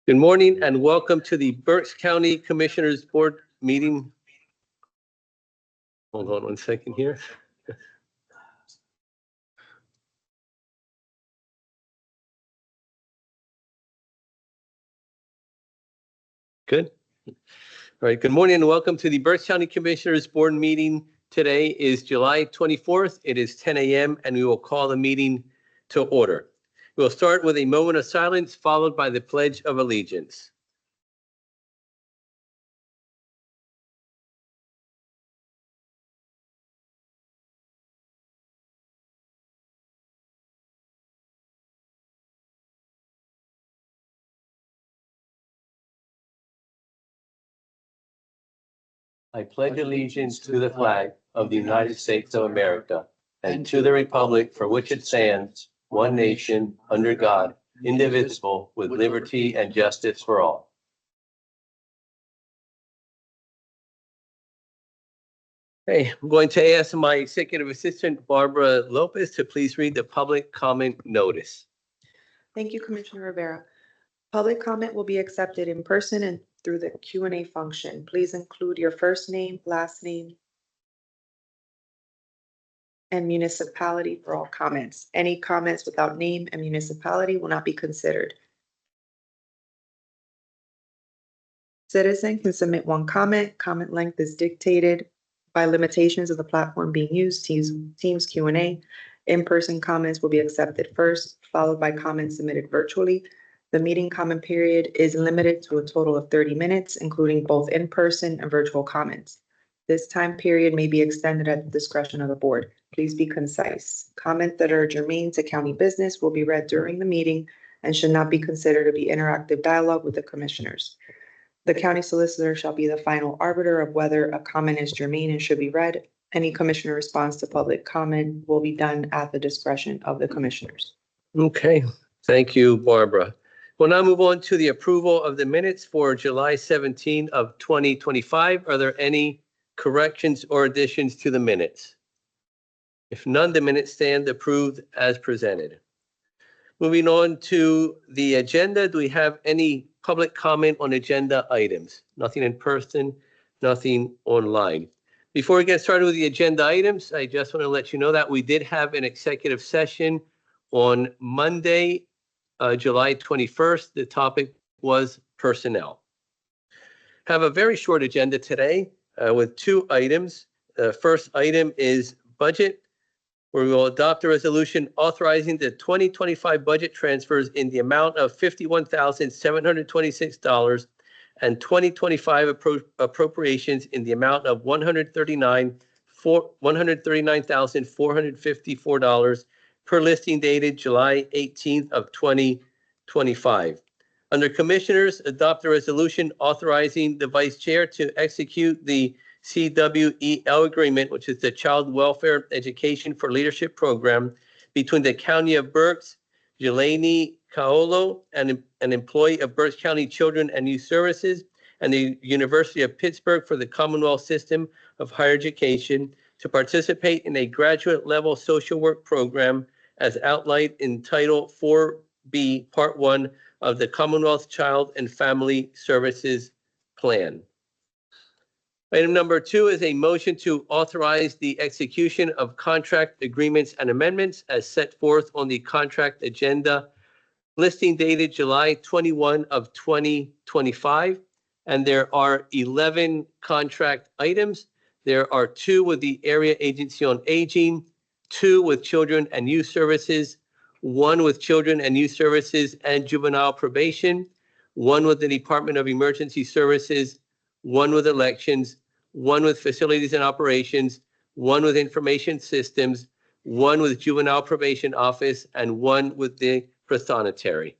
Good morning and welcome to the Berks County Commissioners Board meeting. Hold on one second here. Good. All right. Good morning and welcome to the Berks County Commissioners Board meeting. Today is July 24th. It is 10 a.m. and we will call the meeting to order. We'll start with a moment of silence followed by the Pledge of Allegiance. I pledge allegiance to the flag of the United States of America and to the republic for which it stands, one nation, under God, indivisible, with liberty and justice for all. Hey, I'm going to ask my Executive Assistant, Barbara Lopez, to please read the public comment notice. Thank you, Commissioner Rivera. Public comment will be accepted in person and through the Q&A function. Please include your first name, last name, and municipality for all comments. Any comments without name and municipality will not be considered. Citizen can submit one comment. Comment length is dictated by limitations of the platform being used. Teams Q&A. In-person comments will be accepted first, followed by comments submitted virtually. The meeting comment period is limited to a total of 30 minutes, including both in-person and virtual comments. This time period may be extended at the discretion of the board. Please be concise. Comments that are germane to county business will be read during the meeting and should not be considered to be interactive dialogue with the commissioners. The county solicitor shall be the final arbiter of whether a comment is germane and should be read. Any commissioner response to public comment will be done at the discretion of the commissioners. Okay, thank you, Barbara. We'll now move on to the approval of the minutes for July 17 of 2025. Are there any corrections or additions to the minutes? If none, the minutes stand approved as presented. Moving on to the agenda, do we have any public comment on agenda items? Nothing in person, nothing online. Before we get started with the agenda items, I just want to let you know that we did have an executive session on Monday, July 21st. The topic was personnel. Have a very short agenda today with two items. The first item is budget, where we will adopt a resolution authorizing the 2025 budget transfers in the amount of $51,726 and 2025 appropriations in the amount of $139,454 per listing dated July 18th of 2025. Under Commissioners, adopt a resolution authorizing the Vice Chair to execute the CWEL agreement, which is the Child Welfare Education for Leadership Program, between the County of Berks, Jelani Kaolo, an employee of Berks County Children and Youth Services, and the University of Pittsburgh for the Commonwealth System of Higher Education to participate in a graduate level social work program as outlined in Title 4B, Part 1 of the Commonwealth Child and Family Services Plan. Item number 2 is a motion to authorize the execution of contract agreements and amendments as set forth on the contract agenda, listing dated July 21 of 2025. And there are 11 contract items. There are 2 with the Area Agency on Aging, 2 with Children and Youth Services, 1 with Children and Youth Services and Juvenile Probation, 1 with the Department of Emergency Services, 1 with Elections, 1 with Facilities and Operations, 1 with Information Systems, 1 with Juvenile Probation Office, and 1 with the Prothonotary.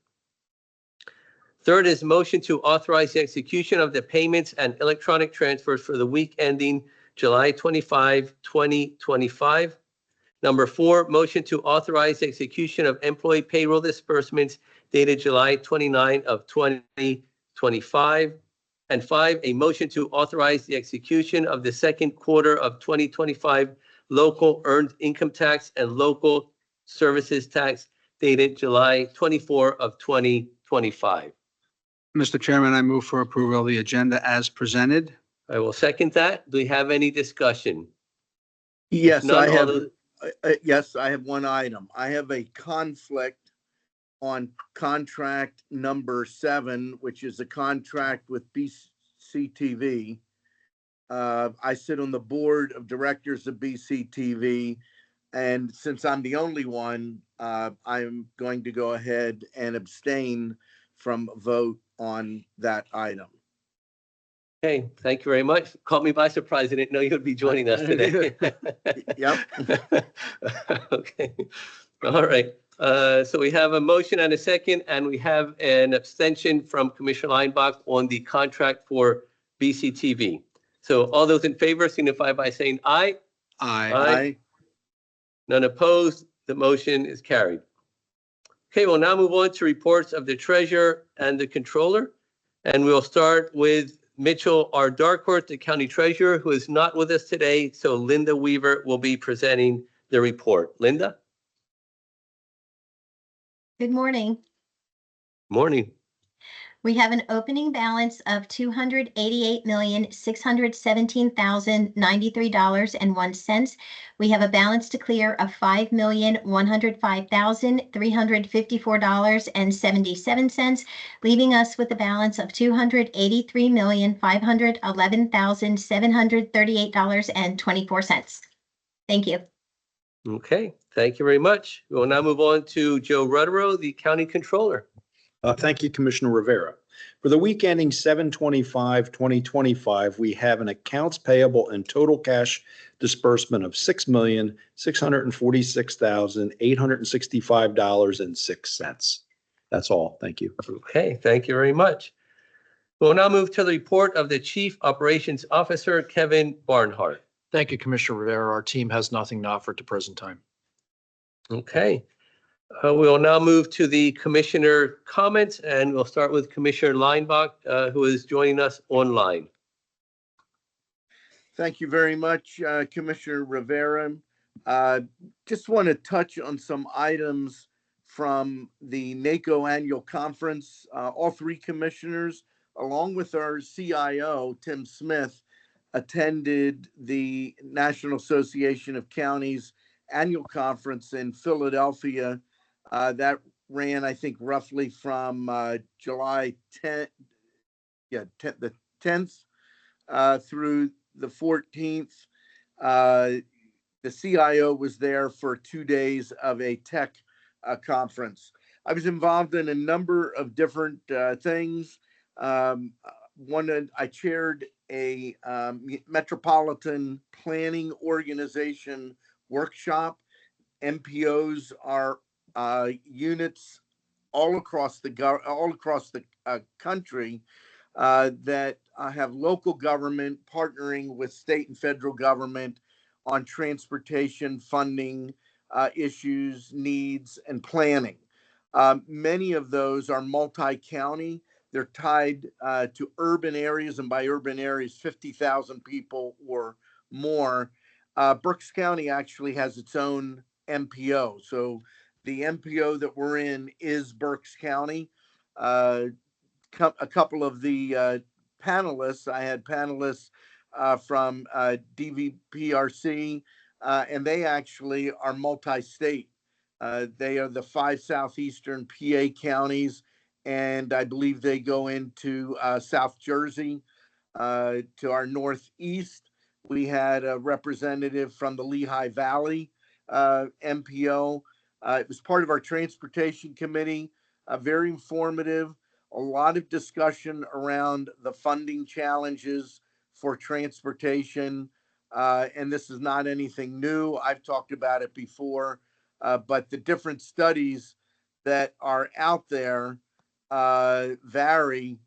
Third is motion to authorize the execution of the payments and electronic transfers for the week ending July 25, 2025. Number 4, motion to authorize the execution of employee payroll disbursements dated July 29 of 2025. And 5, a motion to authorize the execution of the second quarter of 2025 local earned income tax and local services tax dated July 24 of 2025. Mr. Chairman, I move for approval of the agenda as presented. I will second that. Do we have any discussion? Yes, None, I all have, those- yes, I have one item. I have a conflict on contract number 7, which is a contract with BCTV. I sit on the board of directors of BCTV, and since I'm the only one, I'm going to go ahead and abstain from vote on that item. Okay, thank you very much. Caught me by surprise. I didn't know you'd be joining us today. Yep. Okay, all right. So we have a motion and a second, and we have an abstention from Commissioner Lineback on the contract for BCTV. So all those in favor signify by saying aye. Aye. Aye. None opposed. The motion is carried. Okay, we'll now move on to reports of the treasurer and the controller. And we'll start with Mitchell R. Darkhorse, the county treasurer, who is not with us today. So Linda Weaver will be presenting the report. Linda? Good morning. Morning. We have an opening balance of $288,617,093.01. We have a balance to clear of $5,105,354.77, leaving us with a balance of $283,511,738.24. Thank you. Okay, thank you very much. We will now move on to Joe Rutterow, the county controller. Thank you, Commissioner Rivera. For the week ending 7/25/2025, we have an accounts payable and total cash disbursement of $6,646,865.06. That's all. Thank you. Okay, thank you very much. We'll now move to the report of the Chief Operations Officer, Kevin Barnhart. Thank you, Commissioner Rivera. Our team has nothing to offer at the present time. Okay. We will now move to the commissioner comments, and we'll start with Commissioner Lineback, who is joining us online. Thank you very much, Commissioner Rivera. Just want to touch on some items from the NACO annual conference. All 3 commissioners, along with our CIO, Tim Smith, attended the National Association of Counties annual conference in Philadelphia. That ran, I think, roughly from July 10th, the 10th through the 14th. The CIO was there for 2 days of a tech conference. I was involved in a number of different things. I chaired a metropolitan planning organization workshop. MPOs are units all across the country that have local government partnering with state and federal government on transportation funding issues, needs, and planning. Many of those are multi-county. They're tied to urban areas, and by urban areas, 50,000 people or more. Berks County actually has its own MPO. So the MPO that we're in is Berks County. A couple of the panelists, I had panelists from DVPRC, and they actually are multi-state. They are the 5 southeastern PA counties, and I believe they go into South Jersey. To our northeast, we had a representative from the Lehigh Valley MPO. It was part of our transportation committee, very informative, a lot of discussion around the funding challenges for transportation. And this is not anything new. I've talked about it before, but the different studies that are out there vary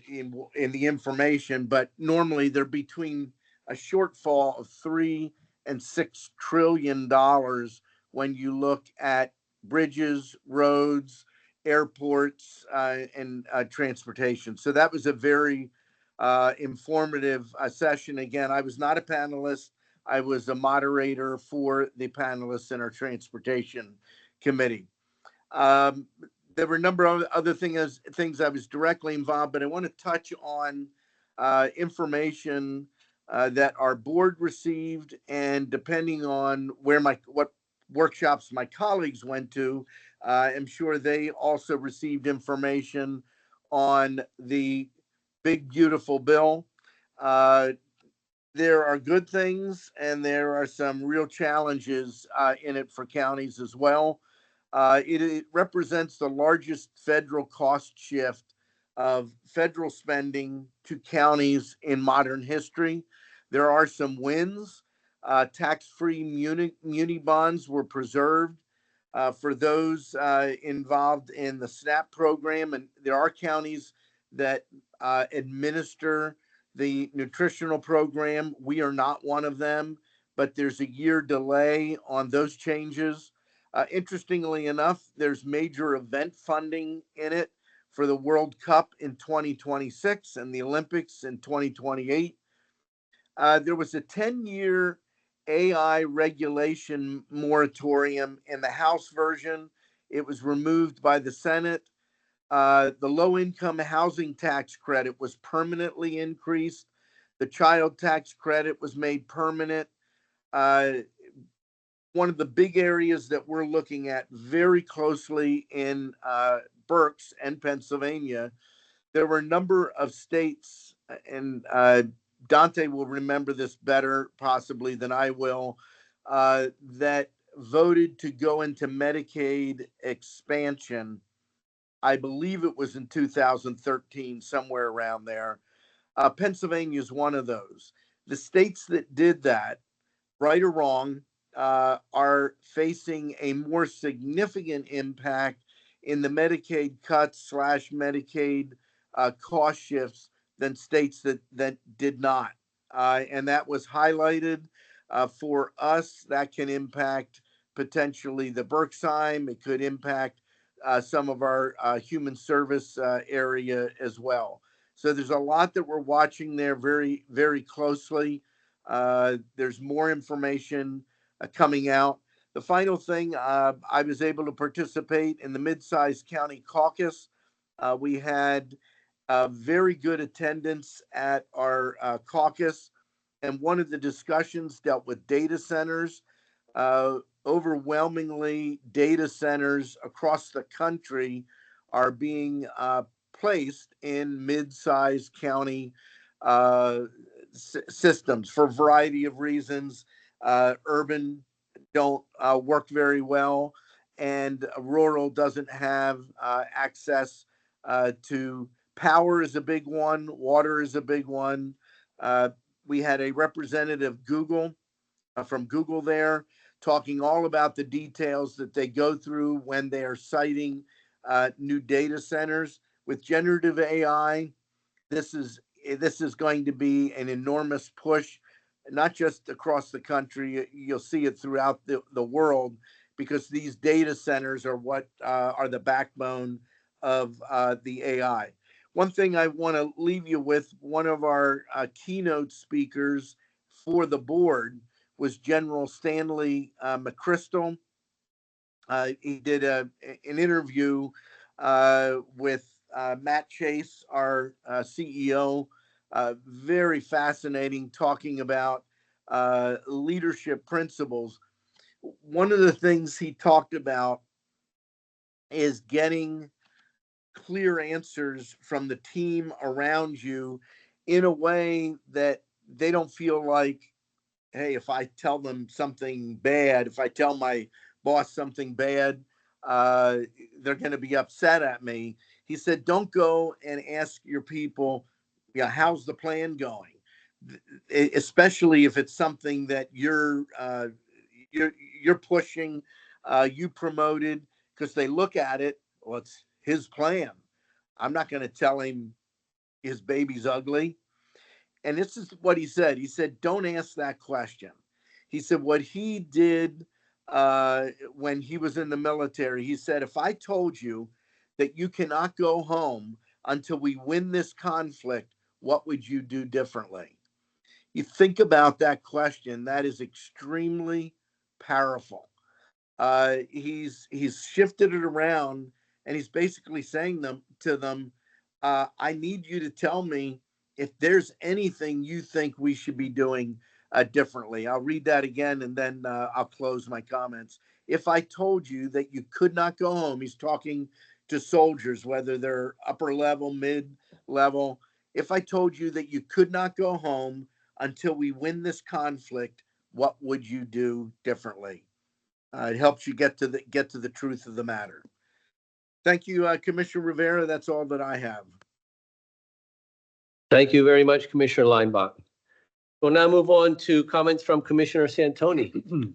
in the information, but normally they're between a shortfall of $3 and $6 trillion when you look at bridges, roads, airports, and transportation. So that was a very informative session. Again, I was not a panelist. I was a moderator for the panelists in our transportation committee. there were a number of other things I was directly involved, but I want to touch on information that our board received, and depending on what workshops my colleagues went to, I'm sure they also received information on the big beautiful bill. Uh, there are good things and there are some real challenges in it for counties as well. It represents the largest federal cost shift of federal spending to counties in modern history. There are some wins. Tax-free muni bonds were preserved for those involved in the SNAP program, and there are counties that administer the nutritional program. We are not one of them, but there's a year delay on those changes. Interestingly enough, there's major event funding in it for the World Cup in 2026 and the Olympics in 2028. There was a 10-year AI regulation moratorium in the House version. It was removed by the Senate. The low-income housing tax credit was permanently increased. The child tax credit was made permanent. One of the big areas that we're looking at very closely in Berks and Pennsylvania, there were a number of states, and Dante will remember this better possibly than I will, that voted to go into Medicaid expansion. I believe it was in 2013, somewhere around there. Pennsylvania is one of those. The states that did that, right or wrong, are facing a more significant impact in the Medicaid cuts / Medicaid cost shifts than states that did not. And that was highlighted for us. That can impact potentially the Berksheim. It could impact some of our human service area as well. So there's a lot that we're watching there very, very closely. There's more information coming out. The final thing, I was able to participate in the Mid-Sized County Caucus. We had very good attendance at our caucus, and one of the discussions dealt with data centers. Overwhelmingly, data centers across the country are being placed in mid-sized county systems for a variety of reasons. Urban don't work very well, and rural doesn't have access to power is a big one, water is a big one. We had a representative from Google there talking all about the details that they go through when they are siting new data centers. With generative AI, this is going to be an enormous push, not just across the country. You'll see it throughout the world, because these data centers are what are the backbone of the AI. One thing I want to leave you with, one of our keynote speakers for the board was General Stanley McChrystal. He did an interview with Matt Chase, our CEO. Very fascinating, talking about leadership principles. One of the things he talked about is getting clear answers from the team around you in a way that they don't feel like, hey, if I tell them something bad, if I tell my boss something bad, they're going to be upset at me. He said, don't go and ask your people, how's the plan going? Especially if it's something that you're pushing, you promoted, because they look at it, well, it's his plan. I'm not going to tell him his baby's ugly. And this is what he said. He said, don't ask that question. He said what he did when he was in the military, he said, if I told you that you cannot go home until we win this conflict, what would you do differently? You think about that question, that is extremely powerful. He's shifted it around And he's basically saying to them, I need you to tell me if there's anything you think we should be doing differently. I'll read that again and then I'll close my comments. If I told you that you could not go home, he's talking to soldiers, whether they're upper level, mid level. If I told you that you could not go home until we win this conflict, what would you do differently? It helps you get to the truth of the matter. Thank you, Commissioner Rivera. That's all that I have. Thank you very much, Commissioner Linebaugh. We'll now move on to comments from Commissioner Santoni.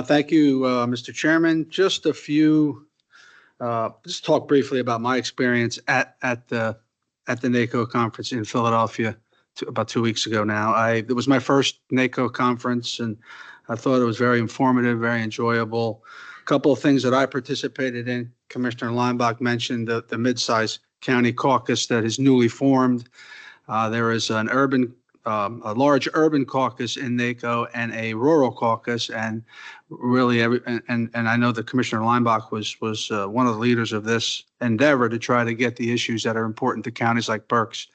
Thank you, Mr. Chairman. Just a few, just talk briefly about my experience at the NACO conference in Philadelphia about 2 weeks ago now. It was my first NACO conference, and I thought it was very informative, very enjoyable. A couple of things that I participated in. Commissioner Linebaugh mentioned the mid-size county caucus that is newly formed. There is a large urban caucus in NACO and a rural caucus, and really and I know that Commissioner Linebaugh was one of the leaders of this endeavor to try to get the issues that are important to counties like Berks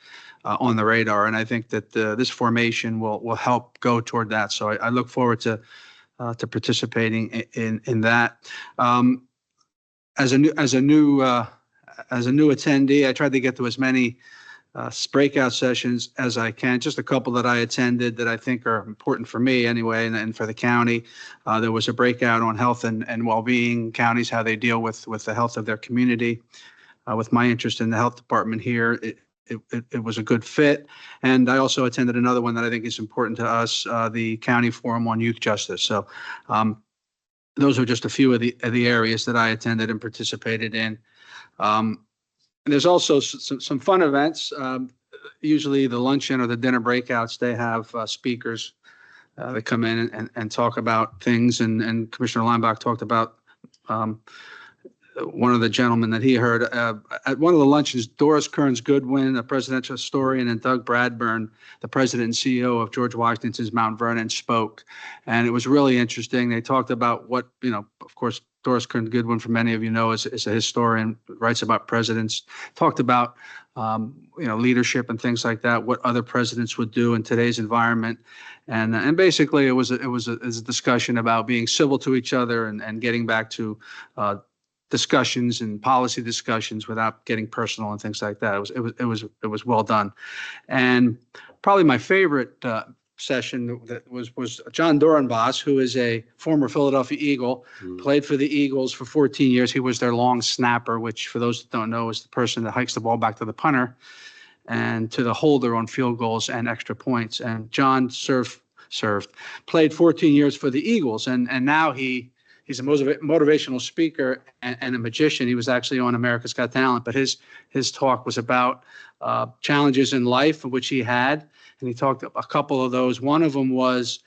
on the radar. And I think that this formation will help go toward that. So I look forward to participating in that. As a new attendee, I tried to get to as many breakout sessions as I can. Just a couple that I attended that I think are important for me anyway, and for the county. There was a breakout on health and well-being, counties, how they deal with the health of their community. With my interest in the health department here, it was a good fit. And I also attended another one that I think is important to us, the County Forum on Youth Justice. So those are just a few of the areas that I attended and participated in. And there's also some fun events. Usually the luncheon or the dinner breakouts, they have speakers that come in and talk about things. And Commissioner Linebaugh talked about one of the gentlemen that he heard at one of the luncheons. Doris Kearns Goodwin, a presidential historian, and Doug Bradburn, the president and CEO of George Washington's Mount Vernon, spoke. And it was really interesting. They talked about what, of course, Doris Kearns Goodwin, for many of you know, is a historian, writes about presidents, talked about, leadership and things like that, what other presidents would do in today's environment. And basically it was a discussion about being civil to each other and getting back to discussions and policy discussions without getting personal and things like that. It was well done. And probably my favorite session that was John Dorenbos, who is a former Philadelphia Eagle, played for the Eagles for 14 years. He was their long snapper, which for those that don't know is the person that hikes the ball back to the punter and to the holder on field goals and extra points. And John played 14 years for the Eagles, and now he's a motivational speaker and a magician. He was actually on America's Got Talent, but his talk was about challenges in life, which he had. And he talked a couple of those. One of them was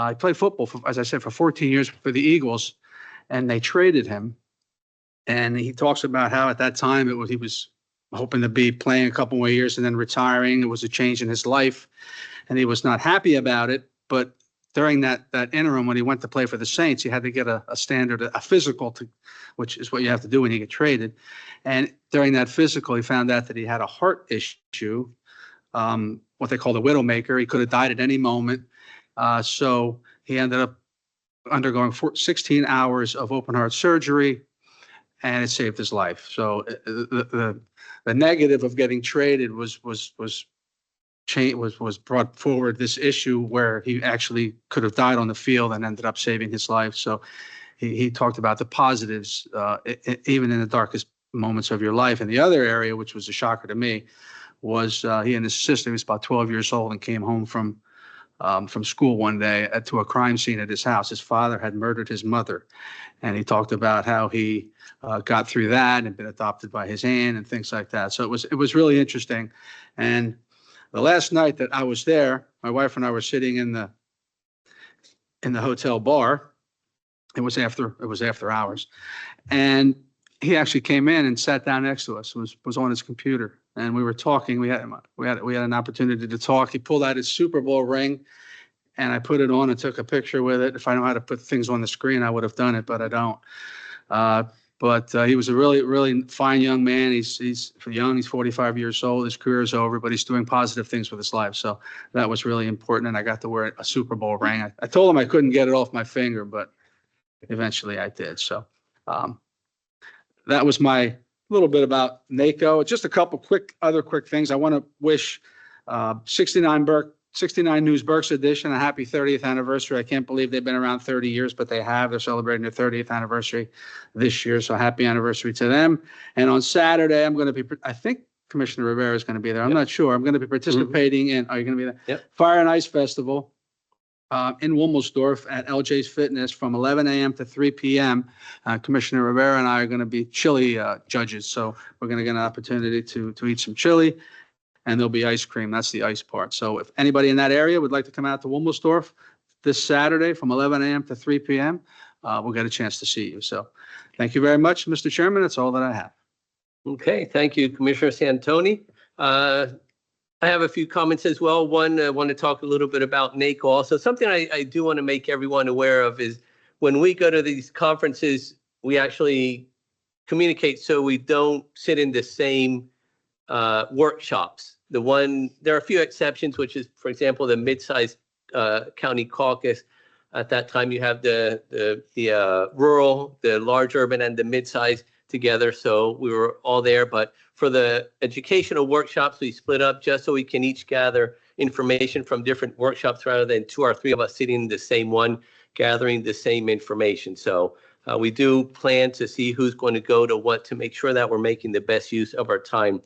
he played football, as I said, for 14 years for the Eagles, and they traded him. And he talks about how at that time he was hoping to be playing a couple more years and then retiring. It was a change in his life, and he was not happy about it. But during that interim, when he went to play for the Saints, he had to get a standard, a physical, which is what you have to do when you get traded. And during that physical, he found out that he had a heart issue, what they call the widowmaker. He could have died at any moment. So he ended up undergoing 16 hours of open heart surgery, and it saved his life. So the negative of getting traded was brought forward this issue where he actually could have died on the field and ended up saving his life. So he talked about the positives, even in the darkest moments of your life. And the other area, which was a shocker to me, was he and his sister, he was about 12 years old and came home from school one day to a crime scene at his house. His father had murdered his mother. And he talked about how he got through that and been adopted by his aunt and things like that. So it was really interesting. And the last night that I was there, my wife and I were sitting in the hotel bar. It was after hours, and he actually came in and sat down next to us. Was on his computer, and we were talking. We had an opportunity to talk. He pulled out his Super Bowl ring, and I put it on and took a picture with it. If I know how to put things on the screen, I would have done it, but I don't. But he was a really, really fine young man. He's young. He's 45 years old. His career is over, but he's doing positive things with his life. So that was really important. And I got to wear a Super Bowl ring. I told him I couldn't get it off my finger, but eventually I did. So that was my little bit about NACO. Just a couple other quick things. I want to wish 69 News Berks Edition a happy 30th anniversary. I can't believe they've been around 30 years, but they have. They're celebrating their 30th anniversary this year. So happy anniversary to them. And on Saturday, I think Commissioner Rivera is going to be there. I'm not sure. I'm going to be participating in, are you going to be there? Yep. Fire and Ice Festival in Wilmersdorf at LJ's Fitness from 11 a.m. to 3 p.m. Commissioner Rivera and I are going to be chili judges. So we're going to get an opportunity to eat some chili. And there'll be ice cream. That's the ice part. So if anybody in that area would like to come out to Wilmersdorf this Saturday from 11 a.m. to 3 p.m., we'll get a chance to see you. So thank you very much, Mr. Chairman. That's all that I have. Okay, thank you, Commissioner Santoni. I have a few comments as well. One, I want to talk a little bit about NACO also. Something I do want to make everyone aware of is when we go to these conferences, we actually communicate so we don't sit in the same workshops. There are a few exceptions, which is, for example, the mid-sized county caucus. At that time, you have the rural, the large urban, and the mid-size together. So we were all there. But for the educational workshops, we split up just so we can each gather information from different workshops rather than 2 or 3 of us sitting in the same one, gathering the same information. So we do plan to see who's going to go to what to make sure that we're making the best use of our time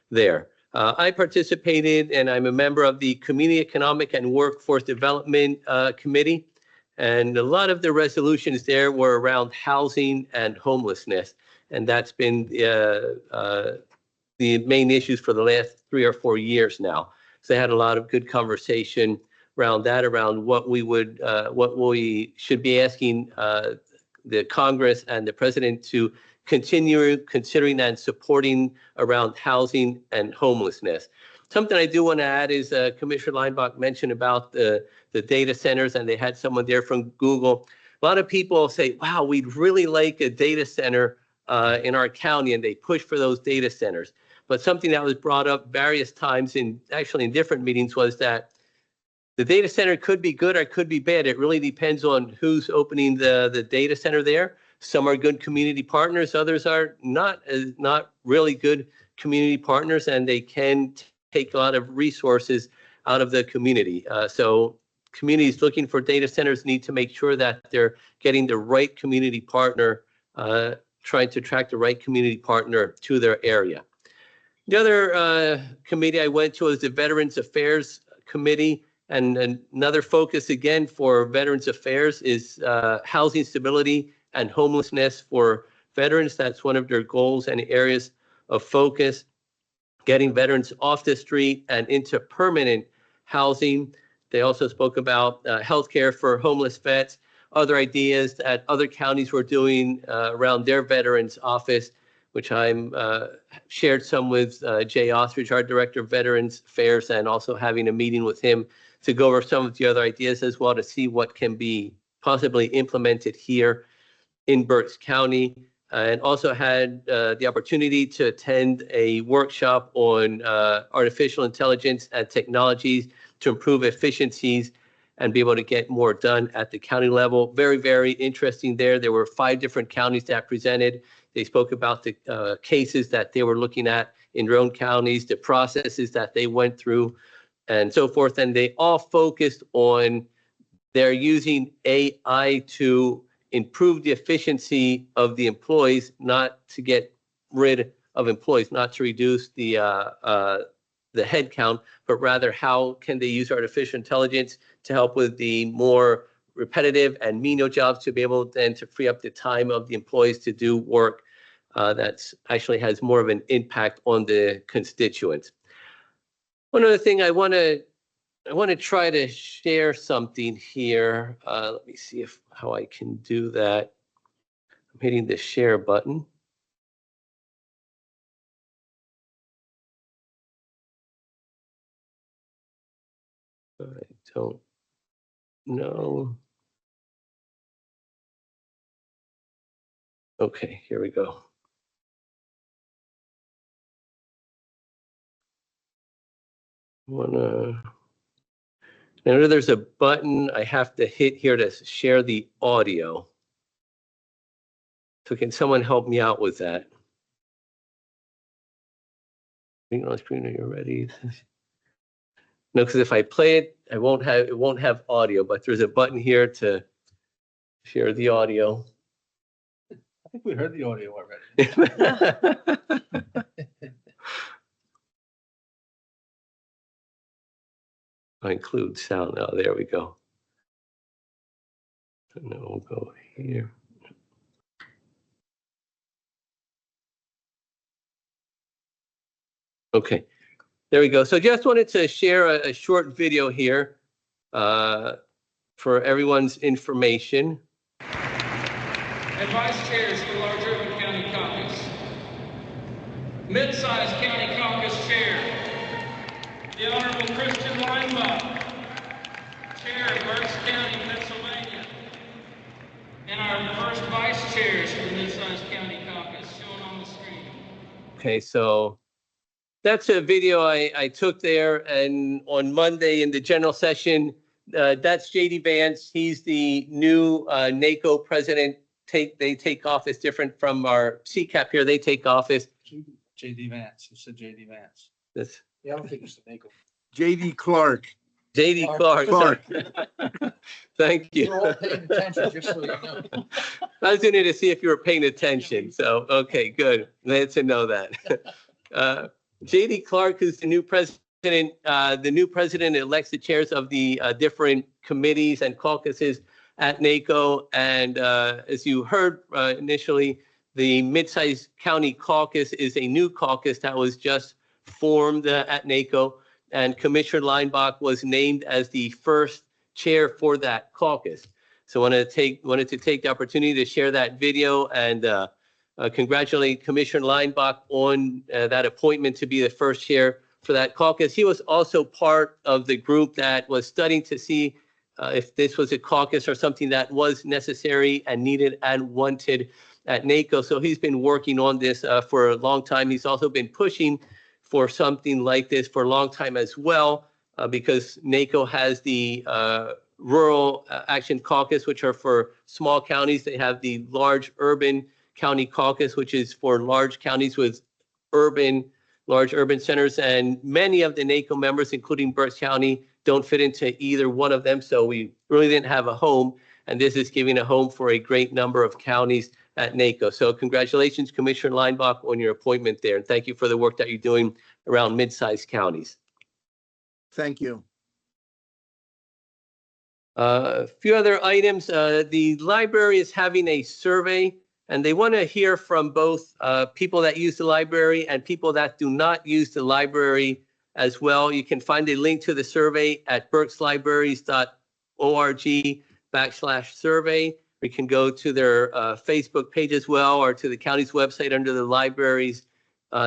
there. I participated and I'm a member of the Community Economic and Workforce Development Committee. And a lot of the resolutions there were around housing and homelessness. And that's been the main issues for the last 3 or 4 years now. So I had a lot of good conversation around that, around what we should be asking the Congress and the President to continue considering and supporting around housing and homelessness. Something I do want to add is Commissioner Leinbach mentioned about the data centers, and they had someone there from Google. A lot of people say, wow, we'd really like a data center in our county, and they push for those data centers. But something that was brought up various times in different meetings was that the data center could be good or could be bad. It really depends on who's opening the data center there. Some are good community partners. Others are not really good community partners, and they can take a lot of resources out of the community. So communities looking for data centers need to make sure that they're getting the right community partner, trying to attract the right community partner to their area. The other committee I went to was the Veterans Affairs Committee. And another focus again for Veterans Affairs is housing stability and homelessness for veterans. That's one of their goals and areas of focus, getting veterans off the street and into permanent housing. They also spoke about healthcare for homeless vets, other ideas that other counties were doing around their veterans office, which I'm shared some with Jay Ostrich, our Director of Veterans Affairs, and also having a meeting with him to go over some of the other ideas as well to see what can be possibly implemented here in Berks County. And also had the opportunity to attend a workshop on artificial intelligence and technologies to improve efficiencies and be able to get more done at the county level. Very, very interesting there. There were 5 different counties that presented. They spoke about the cases that they were looking at in their own counties, the processes that they went through, and so forth. And they all focused on they're using AI to improve the efficiency of the employees, not to get rid of employees, not to reduce the head count, but rather how can they use artificial intelligence to help with the more repetitive and menial jobs to be able then to free up the time of the employees to do work that's actually has more of an impact on the constituents. One other thing I want to try to share something here. Let me see how I can do that. I'm hitting the share button. I don't know. Okay, here we go. Now there's a button I have to hit here to share the audio. So can someone help me out with that? Being on screen, are you ready? No, because if I play it, it won't have audio, but there's a button here to share the audio. I think we heard the audio already. I include sound. Oh, there we go. And then we'll go here. Okay, there we go. So just wanted to share a short video here for everyone's information. And Vice Chairs for Large Urban County Caucus. Mid-sized County Caucus Chair, the Honorable Christian Leinbach, Chair of Berks County, Pennsylvania. And our first Vice Chairs for the Mid-sized County Caucus, shown on the screen. Okay, so that's a video I took there, and on Monday in the general session, that's JD Vance. He's the new NACO president. They take office different from our CCAP here. They take office. JD Vance. You said JD Vance. This Yeah, I don't think it's the NACO. JD Clark. JD Clark. Clark. Thank you. We're all paying attention, just so you know. I was in it to see if you were paying attention. So, okay, good. Glad to know that. JD Clark, who's the new president, elects the chairs of the different committees and caucuses at NACO. And as you heard initially, the Mid-Sized County Caucus is a new caucus that was just formed at NACO. And Commissioner Leinbach was named as the first chair for that caucus. So wanted to take the opportunity to share that video and congratulate Commissioner Leinbach on that appointment to be the first chair for that caucus. He was also part of the group that was studying to see if this was a caucus or something that was necessary and needed and wanted at NACO. So he's been working on this for a long time. He's also been pushing for something like this for a long time as well, because NACO has the Rural Action Caucus, which are for small counties. They have the Large Urban County Caucus, which is for large counties with large urban centers. And many of the NACO members, including Berks County, don't fit into either one of them. So we really didn't have a home. And this is giving a home for a great number of counties at NACO. So congratulations, Commissioner Leinbach, on your appointment there. And thank you for the work that you're doing around mid-sized counties. Thank you. A few other items. The library is having a survey, and they want to hear from both people that use the library and people that do not use the library as well. You can find a link to the survey at berkslibraries.org/survey. You can go to their Facebook page as well, or to the county's website under the libraries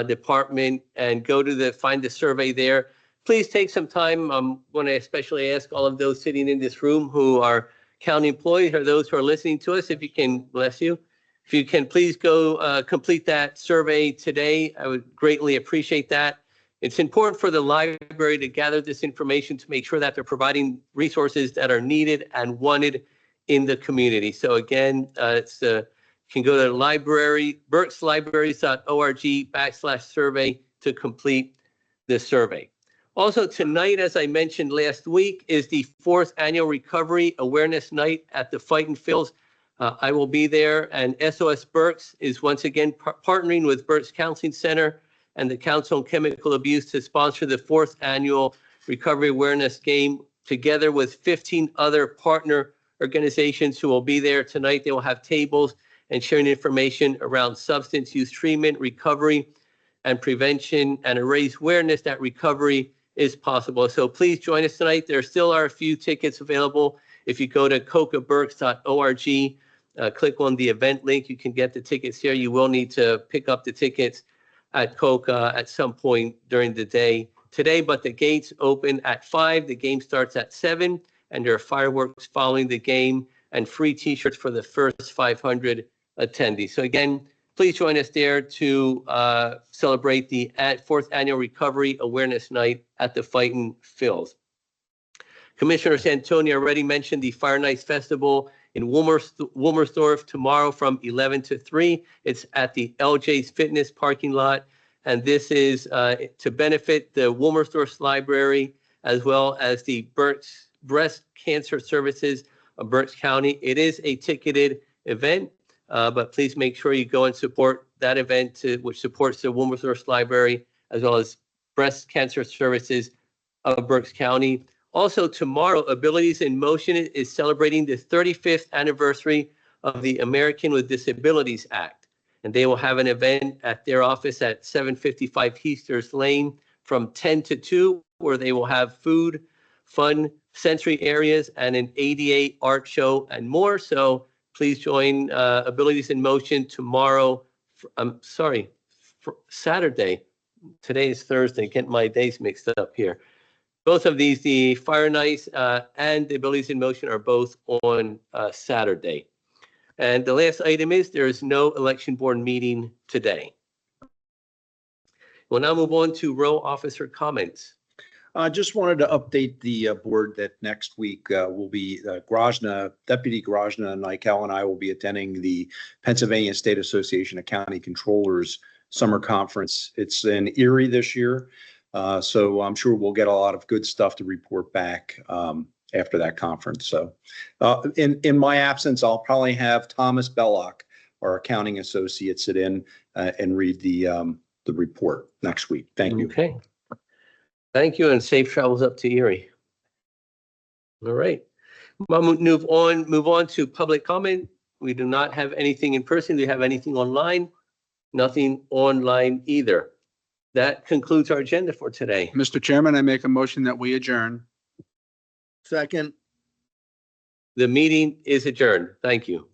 department, and go to find the survey there. Please take some time. I want to especially ask all of those sitting in this room who are county employees, or those who are listening to us, if you can, bless you. If you can, please go complete that survey today. I would greatly appreciate that. It's important for the library to gather this information to make sure that they're providing resources that are needed and wanted in the community. So again, you can go to the library, berkslibraries.org/survey to complete this survey. Also tonight, as I mentioned last week, is the 4th annual Recovery Awareness Night at the Fightin' Phils. I will be there, and SOS Berks is once again partnering with Berks Counseling Center and the Council on Chemical Abuse to sponsor the 4th annual Recovery Awareness Game, together with 15 other partner organizations who will be there tonight. They will have tables and sharing information around substance use treatment, recovery, and prevention, and to raise awareness that recovery is possible. So please join us tonight. There still are a few tickets available. If you go to cocaberks.org, click on the event link, you can get the tickets here. You will need to pick up the tickets at COCA at some point during the day today, but the gates open at 5. The game starts at 7, and there are fireworks following the game and free t-shirts for the first 500 attendees. So again, please join us there to celebrate the 4th Annual Recovery Awareness Night at the Fightin' Phils. Commissioner Santoni already mentioned the Fire Nights Festival in Wilmersdorf tomorrow from 11 to 3. It's at the LJ's Fitness parking lot. And this is to benefit the Wilmersdorf Library as well as the Breast Cancer Services of Berks County. It is a ticketed event, but please make sure you go and support that event which supports the Wilmersdorf Library as well as Breast Cancer Services of Berks County. Also tomorrow, Abilities in Motion is celebrating the 35th anniversary of the American with Disabilities Act. And they will have an event at their office at 755 Heasters Lane from 10 to 2, where they will have food, fun, sensory areas, and an ADA art show and more. So please join Abilities in Motion tomorrow. Saturday. Today is Thursday. Get my days mixed up here. Both of these, the Fire Nights and the Abilities in Motion, are both on Saturday. And the last item is there is no election board meeting today. We'll now move on to row officer comments. I just wanted to update the board that next week will be Deputy Grozna Nykel and I will be attending the Pennsylvania State Association of County Controllers Summer Conference. It's in Erie this year. So I'm sure we'll get a lot of good stuff to report back after that conference. So in my absence, I'll probably have Thomas Bellock, our accounting associate, sit in and read the report next week. Thank you. Okay. Thank you, and safe travels up to Erie. All right. We'll move on to public comment. We do not have anything in person. Do you have anything online? Nothing online either. That concludes our agenda for today. Mr. Chairman, I make a motion that we adjourn. Second. The meeting is adjourned. Thank you.